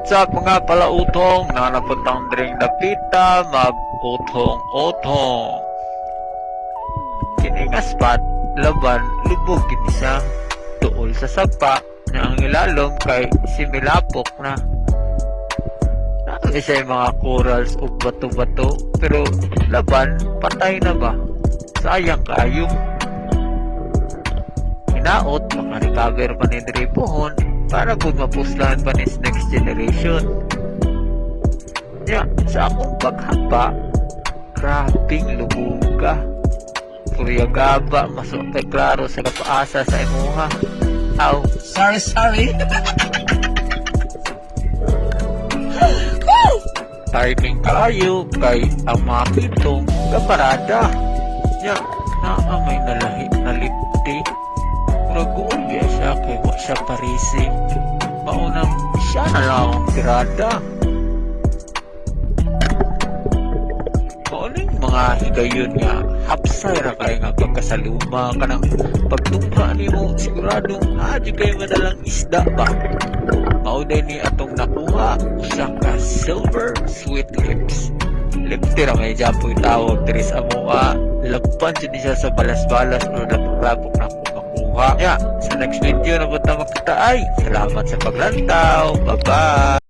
What's up mga palautong na napuntang dring napita mag-utong-utong. Kini nga spot laban lubog gini siya tuol sa sapa na ang ilalom kay similapok na. Naami siya yung mga corals o bato-bato pero laban patay na ba? Sayang kayo. Hinaot makarecover pa ni diri pohon para po mapuslahan pa ni next generation. Sa akong paghapa, grabing lubuga. Purya gaba, masok kay klaro sa kapaasa sa imuha. Aw, sorry. Timing kayo kay ang mga kitong kaparada. May nalahi na lipti. Ragoon kaya siya kay wa siya parising. Maunang siya na lang ang tirada. Kauning mga higayon nga hapsay ra kay nga pagkasaluma kanang pagtungha nimo siguradong adi kay madalang isda ba. Mauday ni atong nakuha usa ka silver sweet lips. Lipti ra may japoy tawag diri sa amoa. Laban siya sa balas-balas o lapok na makuha. Sa next video na po na makita ay salamat sa paglantaw. Bye-bye!